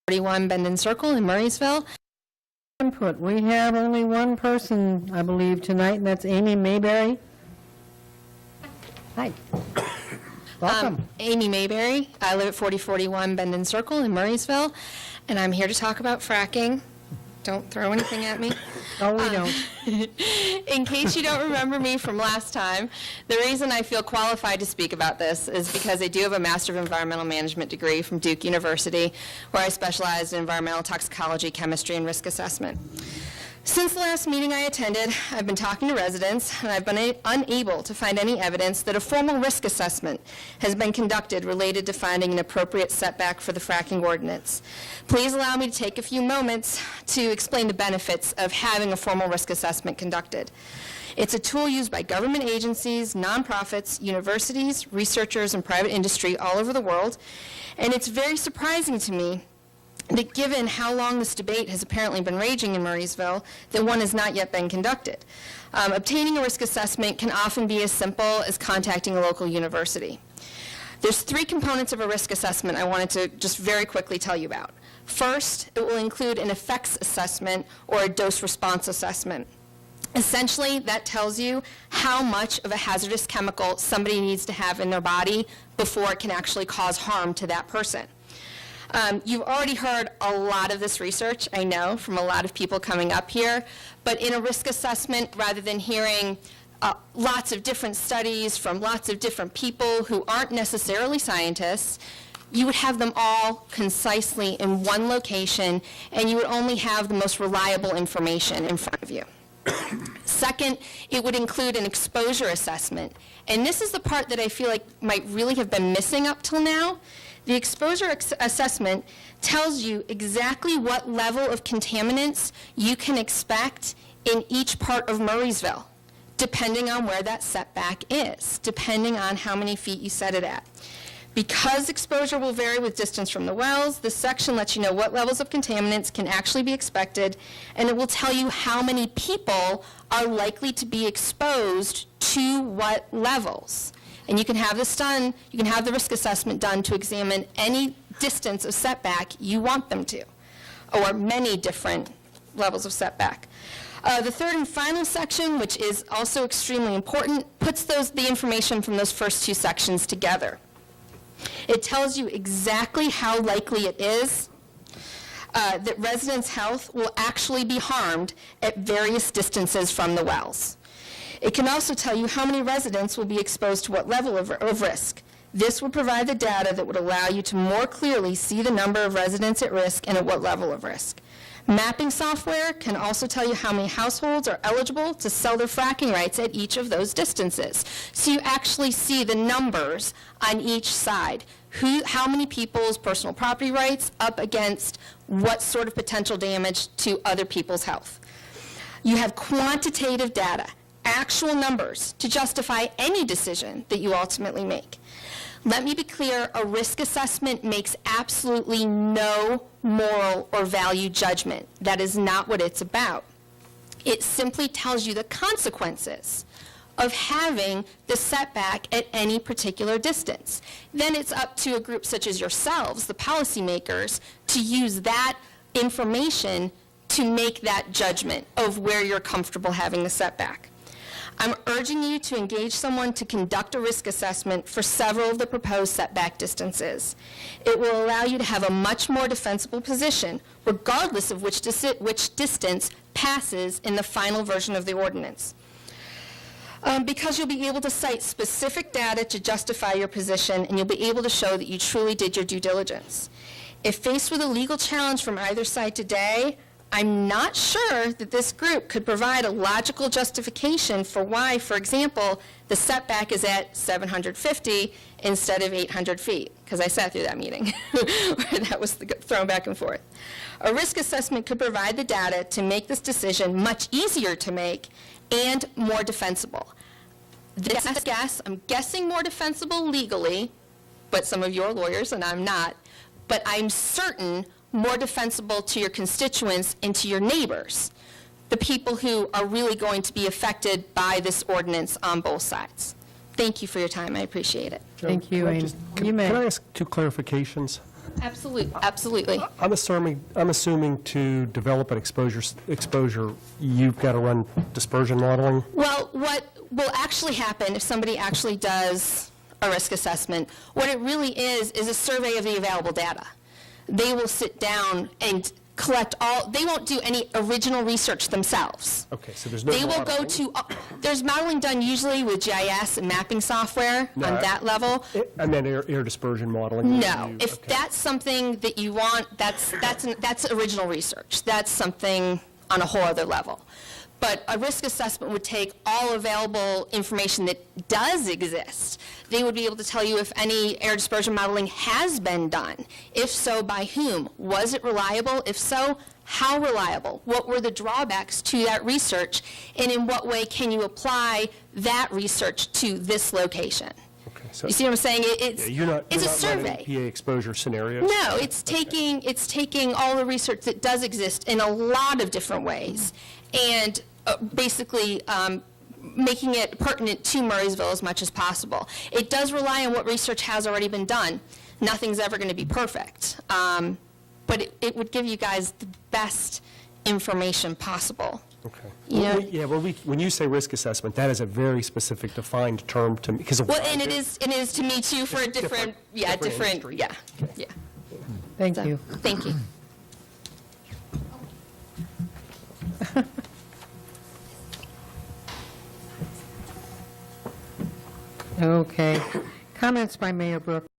41 Bendon Circle in Murrysville. Input. We have only one person, I believe, tonight, and that's Amy Mayberry. Hi. Welcome. Amy Mayberry. I live at 4041 Bendon Circle in Murrysville, and I'm here to talk about fracking. Don't throw anything at me. No, we don't. In case you don't remember me from last time, the reason I feel qualified to speak about this is because I do have a Master of Environmental Management degree from Duke University, where I specialized in environmental toxicology, chemistry, and risk assessment. Since the last meeting I attended, I've been talking to residents, and I've been unable to find any evidence that a formal risk assessment has been conducted related to finding an appropriate setback for the fracking ordinance. Please allow me to take a few moments to explain the benefits of having a formal risk assessment conducted. It's a tool used by government agencies, nonprofits, universities, researchers, and private industry all over the world, and it's very surprising to me that given how long this debate has apparently been raging in Murrysville, that one has not yet been conducted. Obtaining a risk assessment can often be as simple as contacting a local university. There's three components of a risk assessment I wanted to just very quickly tell you about. First, it will include an effects assessment or a dose response assessment. Essentially, that tells you how much of a hazardous chemical somebody needs to have in their body before it can actually cause harm to that person. You've already heard a lot of this research, I know, from a lot of people coming up here, but in a risk assessment, rather than hearing lots of different studies from lots of different people who aren't necessarily scientists, you would have them all concisely in one location, and you would only have the most reliable information in front of you. Second, it would include an exposure assessment, and this is the part that I feel like might really have been missing up till now. The exposure assessment tells you exactly what level of contaminants you can expect in each part of Murrysville, depending on where that setback is, depending on how many feet you set it at. Because exposure will vary with distance from the wells, this section lets you know what levels of contaminants can actually be expected, and it will tell you how many people are likely to be exposed to what levels. And you can have this done, you can have the risk assessment done to examine any distance of setback you want them to, or many different levels of setback. The third and final section, which is also extremely important, puts the information from those first two sections together. It tells you exactly how likely it is that residents' health will actually be harmed at various distances from the wells. It can also tell you how many residents will be exposed to what level of risk. This would provide the data that would allow you to more clearly see the number of residents at risk and at what level of risk. Mapping software can also tell you how many households are eligible to sell their fracking rights at each of those distances. So you actually see the numbers on each side. How many people's personal property rights up against what sort of potential damage to other people's health. You have quantitative data, actual numbers, to justify any decision that you ultimately make. Let me be clear, a risk assessment makes absolutely no moral or value judgment. That is not what it's about. It simply tells you the consequences of having the setback at any particular distance. Then it's up to a group such as yourselves, the policymakers, to use that information to make that judgment of where you're comfortable having the setback. I'm urging you to engage someone to conduct a risk assessment for several of the proposed setback distances. It will allow you to have a much more defensible position, regardless of which distance passes in the final version of the ordinance. Because you'll be able to cite specific data to justify your position, and you'll be able to show that you truly did your due diligence. If faced with a legal challenge from either side today, I'm not sure that this group could provide a logical justification for why, for example, the setback is at 750 instead of 800 feet, because I sat through that meeting where that was thrown back and forth. A risk assessment could provide the data to make this decision much easier to make and more defensible. This is a guess. I'm guessing more defensible legally, but some of you are lawyers and I'm not, but I'm certain more defensible to your constituents and to your neighbors, the people who are really going to be affected by this ordinance on both sides. Thank you for your time. I appreciate it. Thank you, Amy. Can I ask two clarifications? Absolutely. I'm assuming to develop an exposure, you've got to run dispersion modeling? Well, what will actually happen if somebody actually does a risk assessment, what it really is a survey of the available data. They will sit down and collect they won't do any original research themselves. Okay, so there's no They will go modeling. to, there's modeling done usually with GIS and mapping software No, on that level. I meant air dispersion modeling. No, if Okay. that's something that you want, that's original research. That's something on a whole other level. But a risk assessment would take all available information that does exist. They would be able to tell you if any air dispersion modeling has been done. If so, by whom? Was it reliable? If so, how reliable? What were the drawbacks to that research? And in what way can you apply that research to this location? Okay, so You see what I'm saying? yeah, you're not It's a running survey. PA exposure scenarios? No, it's taking all the research that does exist in a lot of different ways and basically making it pertinent to Murrysville as much as possible. It does rely on what research has already been done. Nothing's ever going to be perfect, but it would give you guys the best information possible. Okay. Yeah. When you say risk assessment, that is a very specific defined term to me, because of. Well, and it is to me too for a different industry. yeah. Thank you. Thank you. Okay. Comments by Mayor Brooks.